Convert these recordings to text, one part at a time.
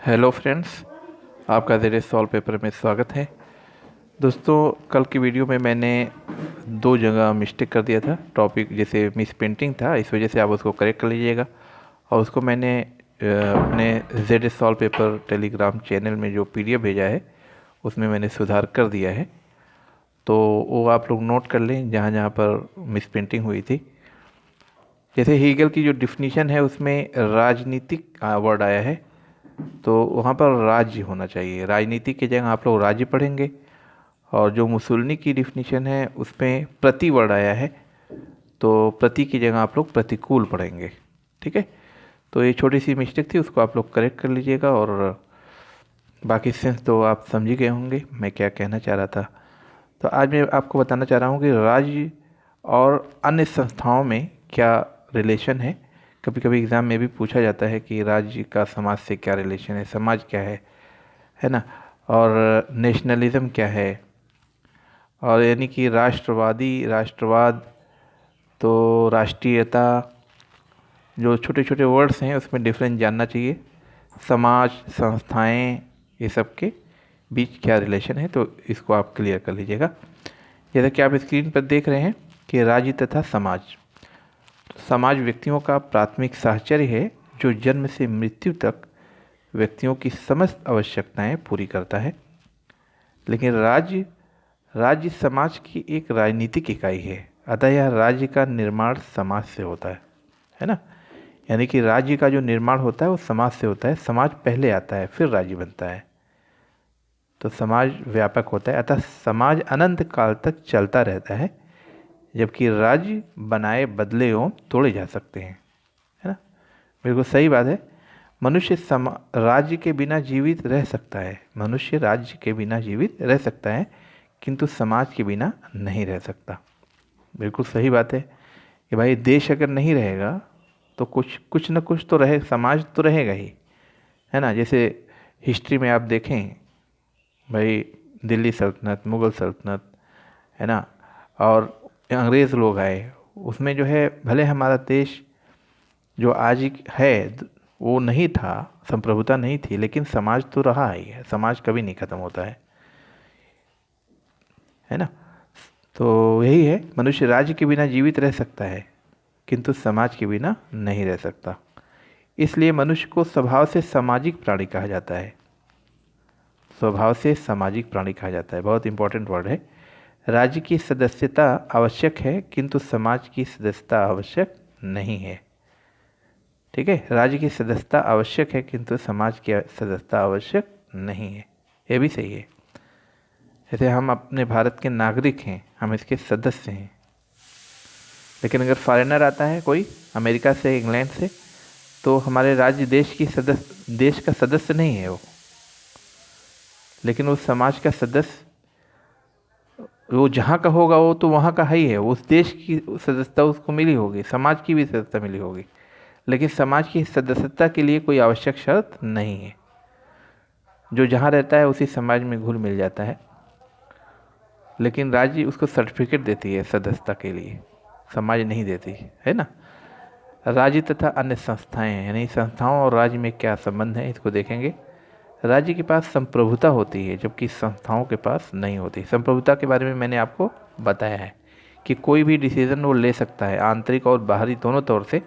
Hello friends, आपका ज़ेरे solve paper में स्वागत है। दोस्तों, कल की वीडियो में मैंने दो जगह मिस्टेक कर दिया था। टॉपिक जैसे मिस प्रिंटिंग था, इस वजह से आप उसको करेक्ट कर लीजिएगा। और उसको मैंने अपने ज़ेरे सॉल्व पेपर टेलीग्राम चैनल में जो पीडीएफ भेजा है उसमें मैंने सुधार कर दिया है। तो वो आप लोग नोट कर लें जहाँ जहाँ पर मिस प्रिंटिंग हुई थी। जैसे हीगल की जो डिफिनीशन है उसमें राजनीतिक वर्ड आया है, तो वहाँ पर राज्य होना चाहिए। राजनीति की जगह आप लोग राज्य पढ़ेंगे। और जो मुसोलिनी की डिफिनीशन है उसमें प्रति वर्ड आया है, तो प्रति की जगह आप लोग प्रतिकूल पढ़ेंगे। ठीक है, तो ये छोटी सी मिस्टेक थी, उसको आप लोग करेक्ट कर लीजिएगा। और बाकी सेंस तो आप समझ ही गए होंगे मैं क्या कहना चाह रहा था। तो आज मैं आपको बताना चाह रहा हूँ कि राज्य और अन्य संस्थाओं में क्या रिलेशन है। कभी कभी एग्ज़ाम में भी पूछा जाता है कि राज्य का समाज से क्या रिलेशन है, समाज क्या है ना। और नेशनलिज्म क्या है, और यानी कि राष्ट्रवाद, तो राष्ट्रीयता, जो छोटे छोटे वर्ड्स हैं उसमें डिफरेंस जानना चाहिए। समाज, संस्थाएं, ये सब के बीच क्या रिलेशन है, तो इसको आप क्लियर कर लीजिएगा। जैसा कि आप स्क्रीन पर देख रहे हैं कि राज्य तथा समाज। समाज व्यक्तियों का प्राथमिक साहचर्य है जो जन्म से मृत्यु तक व्यक्तियों की समस्त आवश्यकताएं पूरी करता है। लेकिन राज्य राज्य समाज की एक राजनीतिक इकाई है, अतः यह राज्य का निर्माण समाज से होता है ना। यानी कि राज्य का जो निर्माण होता है वो समाज से होता है। समाज पहले आता है, फिर राज्य बनता है। तो समाज व्यापक होता है, अतः समाज अनंत काल तक चलता रहता है, जबकि राज्य बनाए बदले एवं तोड़े जा सकते हैं, है ना। बिल्कुल सही बात है। मनुष्य राज्य के बिना जीवित रह सकता है। मनुष्य राज्य के बिना जीवित रह सकता है, किंतु समाज के बिना नहीं रह सकता। बिल्कुल सही बात है कि भाई देश अगर नहीं रहेगा तो कुछ न कुछ तो रहे, समाज तो रहेगा ही, है ना। जैसे हिस्ट्री में आप देखें भाई, दिल्ली सल्तनत, मुग़ल सल्तनत, है ना, और अंग्रेज़ लोग आए, उसमें जो है भले हमारा देश जो आज है वो नहीं था, संप्रभुता नहीं थी, लेकिन समाज तो रहा ही है। समाज कभी नहीं खत्म होता है ना। तो यही है, मनुष्य राज्य के बिना जीवित रह सकता है किंतु समाज के बिना नहीं रह सकता। इसलिए मनुष्य को स्वभाव से सामाजिक प्राणी कहा जाता है। स्वभाव से सामाजिक प्राणी कहा जाता है, बहुत इंपॉर्टेंट वर्ड है। राज्य की सदस्यता आवश्यक है किंतु समाज की सदस्यता आवश्यक नहीं है। ठीक है, राज्य की सदस्यता आवश्यक है किंतु समाज की सदस्यता आवश्यक नहीं है। ये भी सही है। जैसे हम अपने भारत के नागरिक हैं, हम इसके सदस्य हैं, लेकिन अगर फॉरेनर आता है कोई अमेरिका से, इंग्लैंड से, तो हमारे राज्य देश का सदस्य नहीं है वो, लेकिन उस समाज का सदस्य, वो जहाँ का होगा वो तो वहाँ का ही है। उस देश की सदस्यता उसको मिली होगी, समाज की भी सदस्यता मिली होगी, लेकिन समाज की सदस्यता के लिए कोई आवश्यक शर्त नहीं है। जो जहाँ रहता है उसी समाज में घुल मिल जाता है, लेकिन राज्य उसको सर्टिफिकेट देती है सदस्यता के लिए, समाज नहीं देती है ना। राज्य तथा अन्य संस्थाएं, यानी संस्थाओं और राज्य में क्या संबंध है इसको देखेंगे। राज्य के पास संप्रभुता होती है जबकि संस्थाओं के पास नहीं होती। संप्रभुता के बारे में मैंने आपको बताया है कि कोई भी डिसीज़न वो ले सकता है, आंतरिक और बाहरी दोनों तौर से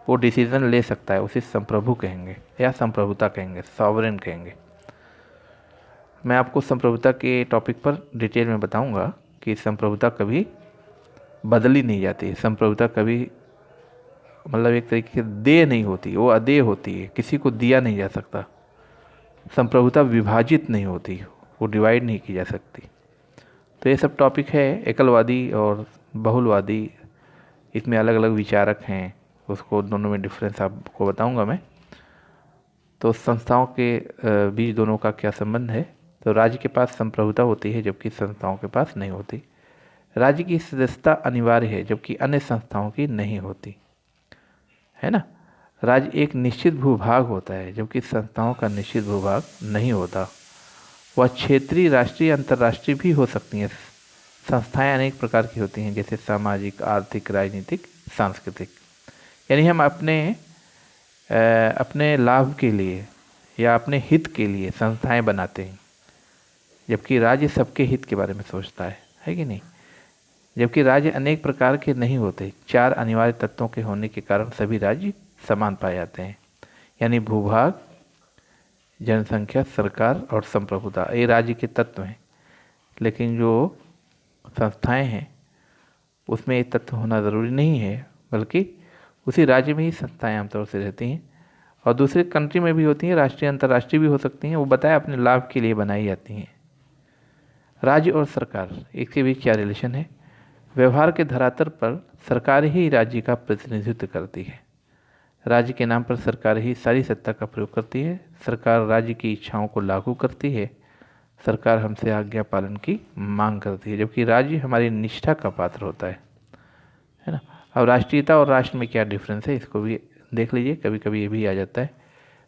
वो डिसीज़न ले सकता है, उसे संप्रभु कहेंगे या संप्रभुता कहेंगे, सॉवरेन कहेंगे। मैं आपको संप्रभुता के टॉपिक पर डिटेल में बताऊंगा कि संप्रभुता कभी बदली नहीं जाती। संप्रभुता कभी मतलब एक तरीके से देय नहीं होती, वो अदेय होती है, किसी को दिया नहीं जा सकता। संप्रभुता विभाजित नहीं होती, वो डिवाइड नहीं की जा सकती। तो ये सब टॉपिक है, एकलवादी और बहुलवादी, इसमें अलग अलग विचारक हैं, उसको दोनों में डिफरेंस आपको बताऊंगा मैं। तो संस्थाओं के बीच दोनों का क्या संबंध है। तो राज्य के पास संप्रभुता होती है जबकि संस्थाओं के पास नहीं होती। राज्य की सदस्यता अनिवार्य है जबकि अन्य संस्थाओं की नहीं होती, है ना। राज्य एक निश्चित भूभाग होता है जबकि संस्थाओं का निश्चित भूभाग नहीं होता। वह क्षेत्रीय, राष्ट्रीय, अंतर्राष्ट्रीय भी हो सकती हैं। संस्थाएं अनेक प्रकार की होती हैं, जैसे सामाजिक, आर्थिक, राजनीतिक, सांस्कृतिक। यानी हम अपने लाभ के लिए या अपने हित के लिए संस्थाएं बनाते हैं, जबकि राज्य सबके हित के बारे में सोचता है कि नहीं। जबकि राज्य अनेक प्रकार के नहीं होते, 4 अनिवार्य तत्वों के होने के कारण सभी राज्य समान पाए जाते हैं, यानी भूभाग, जनसंख्या, सरकार और संप्रभुता, ये राज्य के तत्व हैं। लेकिन जो संस्थाएं हैं उसमें ये तत्व होना ज़रूरी नहीं है, बल्कि उसी राज्य में ही संस्थाएं आमतौर से रहती हैं और दूसरे कंट्री में भी होती हैं, राष्ट्रीय अंतर्राष्ट्रीय भी हो सकती हैं, वो बताया अपने लाभ के लिए बनाई जाती हैं। राज्य और सरकार, इसके बीच क्या रिलेशन है? व्यवहार के धरातल पर सरकार ही राज्य का प्रतिनिधित्व करती है। राज्य के नाम पर सरकार ही सारी सत्ता का प्रयोग करती है। सरकार राज्य की इच्छाओं को लागू करती है। सरकार हमसे आज्ञा पालन की मांग करती है, जबकि राज्य हमारी निष्ठा का पात्र होता है ना। अब राष्ट्रीयता और राष्ट्र में क्या डिफरेंस है, इसको भी देख लीजिए, कभी कभी ये भी आ जाता है।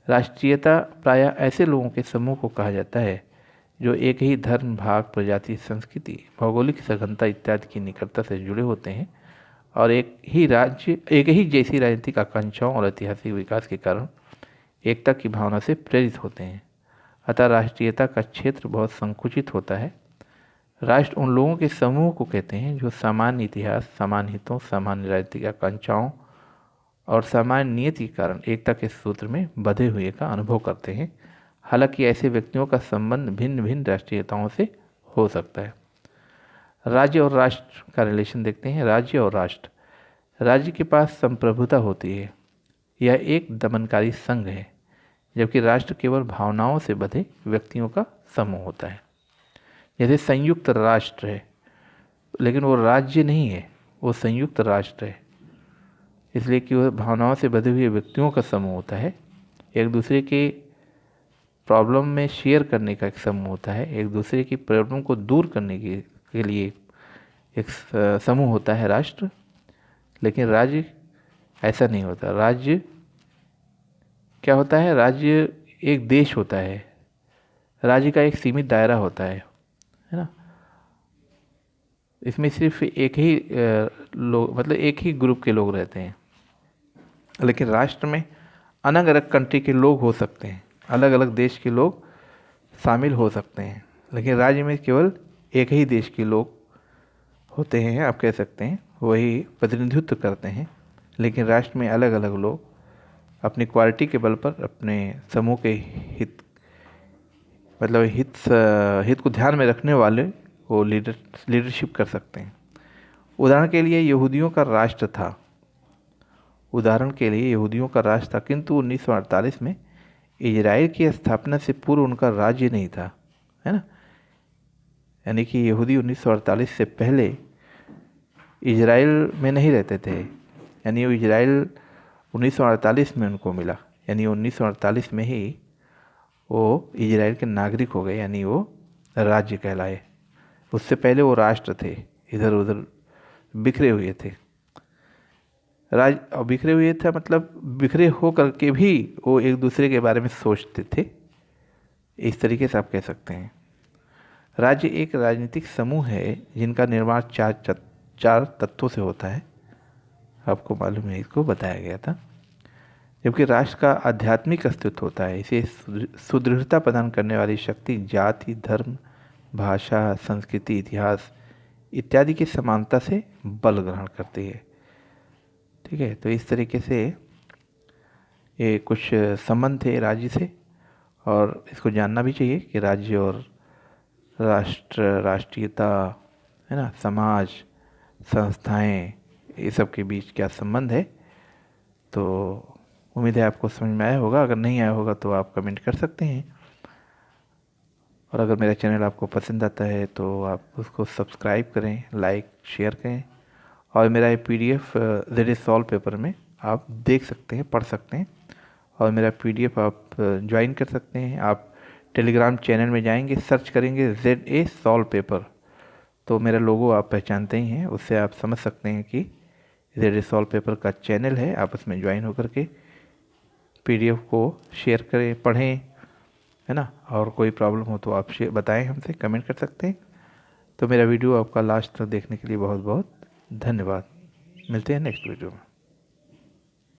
राष्ट्रीयता प्रायः ऐसे लोगों के समूह को कहा जाता है जो एक ही धर्म, भाग, प्रजाति, संस्कृति, भौगोलिक सघनता इत्यादि की निकटता से जुड़े होते हैं और एक ही जैसी राजनीतिक आकांक्षाओं और ऐतिहासिक विकास के कारण एकता की भावना से प्रेरित होते हैं। अतः राष्ट्रीयता का क्षेत्र बहुत संकुचित होता है। राष्ट्र उन लोगों के समूह को कहते हैं जो सामान्य इतिहास, समान हितों, सामान्य राजनीतिक आकांक्षाओं और सामान्य नियति के कारण एकता के सूत्र में बंधे हुए का अनुभव करते हैं। हालांकि ऐसे व्यक्तियों का संबंध भिन्न भिन्न राष्ट्रीयताओं से हो सकता है। राज्य और राष्ट्र का रिलेशन देखते हैं। राज्य और राष्ट्र, राज्य के पास संप्रभुता होती है, यह एक दमनकारी संघ है, जबकि राष्ट्र केवल भावनाओं से बंधे व्यक्तियों का समूह होता है। जैसे संयुक्त राष्ट्र है, लेकिन वो राज्य नहीं है, वो संयुक्त राष्ट्र है, इसलिए कि वह भावनाओं से बंधे हुए व्यक्तियों का समूह होता है। एक दूसरे के प्रॉब्लम में शेयर करने का एक समूह होता है, एक दूसरे की प्रॉब्लम को दूर करने के लिए एक समूह होता है राष्ट्र। लेकिन राज्य ऐसा नहीं होता। राज्य क्या होता है? राज्य एक देश होता है, राज्य का एक सीमित दायरा होता है ना। इसमें सिर्फ एक ही लोग, मतलब एक ही ग्रुप के लोग रहते हैं। लेकिन राष्ट्र में अलग अलग कंट्री के लोग हो सकते हैं, अलग अलग देश के लोग शामिल हो सकते हैं, लेकिन राज्य में केवल एक ही देश के लोग होते हैं, आप कह सकते हैं, वही प्रतिनिधित्व करते हैं। लेकिन राष्ट्र में अलग अलग लोग अपनी क्वालिटी के बल पर अपने समूह के हित, मतलब हित को ध्यान में रखने वाले वो लीडरशिप कर सकते हैं। उदाहरण के लिए यहूदियों का राष्ट्र था, किंतु 1948 में इजराइल की स्थापना से पूर्व उनका राज्य नहीं था, है ना। यानी कि यहूदी 1948 से पहले इजराइल में नहीं रहते थे, यानी वो इजराइल 1948 में उनको मिला, यानी 1948 में ही वो इजराइल के नागरिक हो गए, यानी वो राज्य कहलाए। उससे पहले वो राष्ट्र थे, इधर उधर बिखरे हुए थे। बिखरे हुए थे मतलब बिखरे हो करके भी वो एक दूसरे के बारे में सोचते थे, इस तरीके से आप कह सकते हैं। राज्य एक राजनीतिक समूह है जिनका निर्माण चार तत्वों से होता है, आपको मालूम है, इसको बताया गया था। जबकि राष्ट्र का आध्यात्मिक अस्तित्व होता है, इसे सुदृढ़ता प्रदान करने वाली शक्ति जाति, धर्म, भाषा, संस्कृति, इतिहास इत्यादि की समानता से बल ग्रहण करती है। ठीक है, तो इस तरीके से ये कुछ संबंध थे राज्य से, और इसको जानना भी चाहिए कि राज्य और राष्ट्र, राष्ट्रीयता, है ना, समाज, संस्थाएं, ये सब के बीच क्या संबंध है। तो उम्मीद है आपको समझ में आया होगा। अगर नहीं आया होगा तो आप कमेंट कर सकते हैं, और अगर मेरा चैनल आपको पसंद आता है तो आप उसको सब्सक्राइब करें, लाइक, शेयर करें, और मेरा ये PDF that is solve paper में आप देख सकते हैं, पढ़ सकते हैं, और मेरा PDF आप ज्वाइन कर सकते हैं। आप टेलीग्राम चैनल में जाएंगे, सर्च करेंगे ZA सॉल्व पेपर, तो मेरा लोगो आप पहचानते ही हैं, उससे आप समझ सकते हैं कि ZA सॉल्व पेपर का चैनल है। आप उसमें ज्वाइन होकर के PDF को शेयर करें, पढ़ें, है ना। और कोई प्रॉब्लम हो तो आप बताएं, हमसे कमेंट कर सकते हैं। तो मेरा वीडियो आपका लास्ट तक देखने के लिए बहुत बहुत धन्यवाद। मिलते हैं नेक्स्ट वीडियो में।